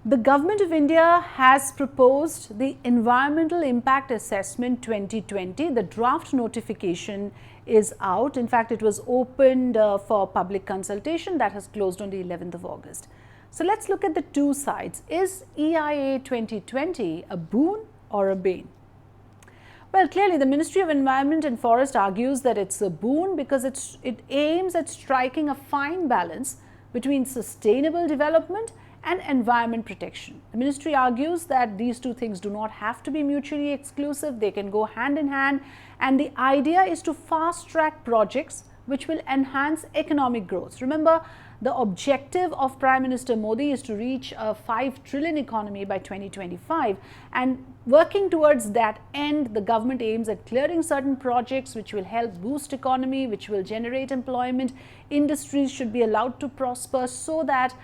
The Government of India has proposed the Environmental Impact Assessment 2020. The draft notification is out. In fact, it was opened for public consultation. That has closed on the 11th of August. So let's look at the two sides. Is EIA 2020 a boon or a bane? Well, clearly the Ministry of Environment and Forest argues that it's a boon because it aims at striking a fine balance between sustainable development and environment protection. The ministry argues that these two things do not have to be mutually exclusive, they can go hand in hand, and the idea is to fast track projects which will enhance economic growth. Remember, the objective of Prime Minister Modi is to reach a 5 trillion economy by 2025, and working towards that end, the government aims at clearing certain projects which will help boost economy, which will generate employment. Industries should be allowed to prosper so that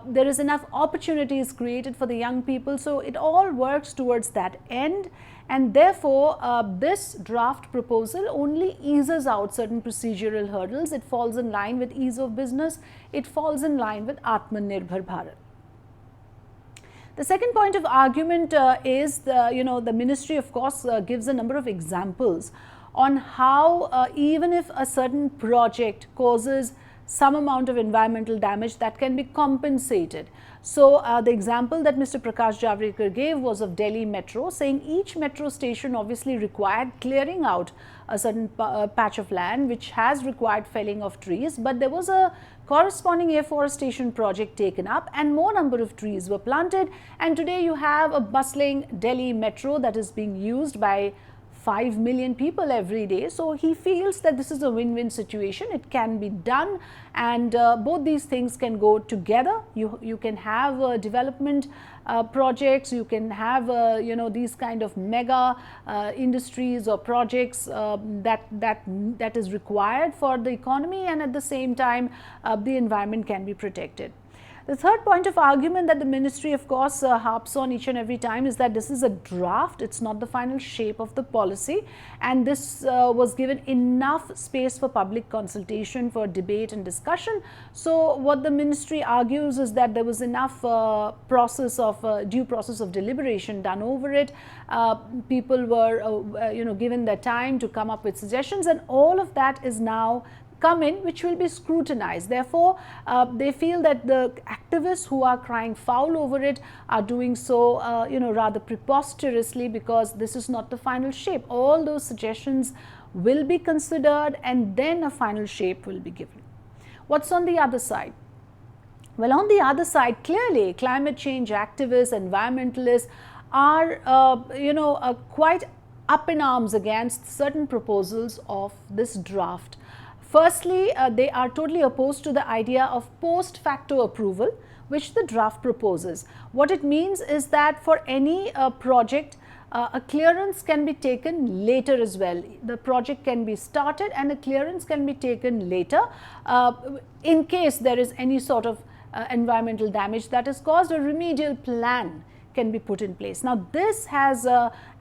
there is enough opportunities created for the young people. So it all works towards that end, and therefore this draft proposal only eases out certain procedural hurdles. It falls in line with ease of business. It falls in line with Atmanirbhar Bharat. The second point of argument is the ministry, of course, gives a number of examples on how even if a certain project causes some amount of environmental damage, that can be compensated. So the example that Mr. Prakash Javadekar gave was of Delhi Metro, saying each metro station obviously required clearing out a certain patch of land which has required felling of trees, but there was a corresponding afforestation project taken up and more number of trees were planted, and today you have a bustling Delhi Metro that is being used by 5 million people every day. So he feels that this is a win-win situation. It can be done, and both these things can go together. You can have development projects, you can have these kind of mega industries or projects that is required for the economy, and at the same time the environment can be protected. The third point of argument that the ministry, of course, harps on each and every time is that this is a draft, it's not the final shape of the policy, and this was given enough space for public consultation, for debate and discussion. So what the ministry argues is that there was enough due process of deliberation done over it. People were given their time to come up with suggestions, and all of that is now come in, which will be scrutinized. Therefore, they feel that the activists who are crying foul over it are doing so rather preposterously, because this is not the final shape. All those suggestions will be considered and then a final shape will be given. What's on the other side? Well, on the other side, clearly climate change activists, environmentalists are quite up in arms against certain proposals of this draft. Firstly, they are totally opposed to the idea of post facto approval, which the draft proposes. What it means is that for any project, a clearance can be taken later as well. The project can be started and a clearance can be taken later in case there is any sort of environmental damage that is caused. A remedial plan can be put in place. Now, this has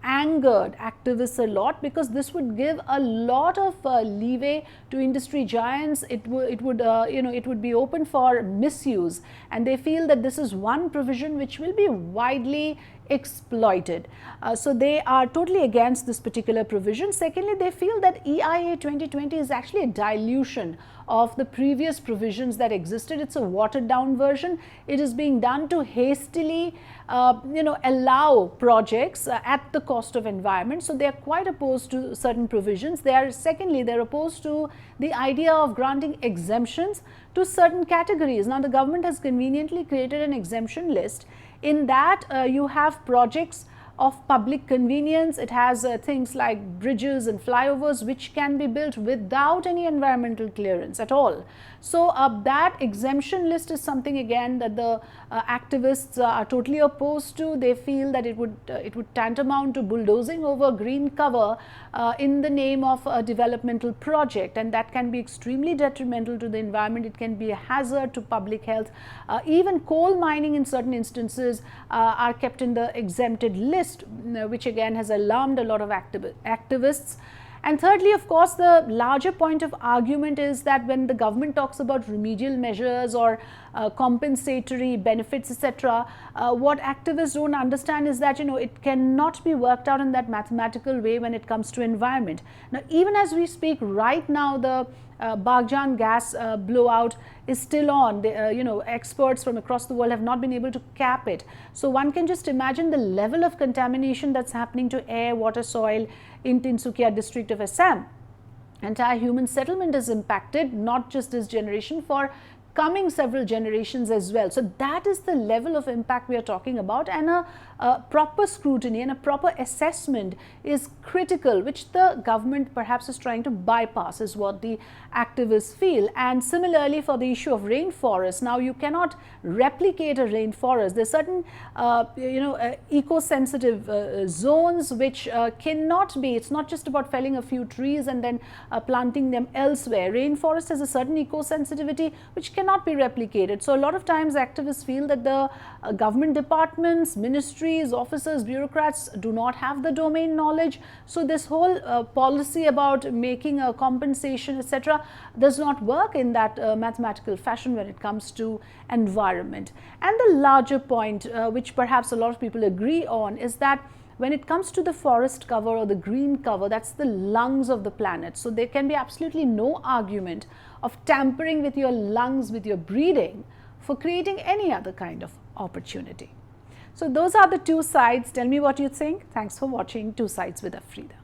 angered activists a lot, because this would give a lot of leeway to industry giants. It would be open for misuse, and they feel that this is one provision which will be widely exploited. So they are totally against this particular provision. Secondly, they feel that EIA 2020 is actually a dilution of the previous provisions that existed. It's a watered down version. It is being done to hastily allow projects at the cost of environment. So they are quite opposed to certain provisions. Secondly, they're opposed to the idea of granting exemptions to certain categories. Now, the government has conveniently created an exemption list. In that you have projects of public convenience. It has things like bridges and flyovers which can be built without any environmental clearance at all. So that exemption list is something again that the activists are totally opposed to. They feel that it would tantamount to bulldozing over green cover in the name of a developmental project, and that can be extremely detrimental to the environment. It can be a hazard to public health. Even coal mining in certain instances are kept in the exempted list, which again has alarmed a lot of activists. And thirdly, of course, the larger point of argument is that when the government talks about remedial measures or compensatory benefits, etc. What activists don't understand is that, it cannot be worked out in that mathematical way when it comes to environment. Now, even as we speak right now, the Baghjan gas blowout is still on. Experts from across the world have not been able to cap it. So one can just imagine the level of contamination that's happening to air, water, soil in Tinsukia district of Assam. Entire human settlement is impacted, not just this generation, for coming several generations as well. So that is the level of impact we are talking about, and a proper scrutiny and a proper assessment is critical, which the government perhaps is trying to bypass, is what the activists feel. And similarly for the issue of rainforest, now you cannot replicate a rainforest. There's certain eco-sensitive zones which cannot be, it's not just about felling a few trees and then planting them elsewhere. Rainforest has a certain eco-sensitivity which cannot be replicated. So a lot of times activists feel that the government departments, ministries, officers, bureaucrats do not have the domain knowledge. So this whole policy about making a compensation, etc., does not work in that mathematical fashion when it comes to environment. And the larger point, which perhaps a lot of people agree on, is that when it comes to the forest cover or the green cover, that's the lungs of the planet. So there can be absolutely no argument of tampering with your lungs, with your breathing, for creating any other kind of opportunity. So those are the two sides. Tell me what you think. Thanks for watching Two Sides with Afrida.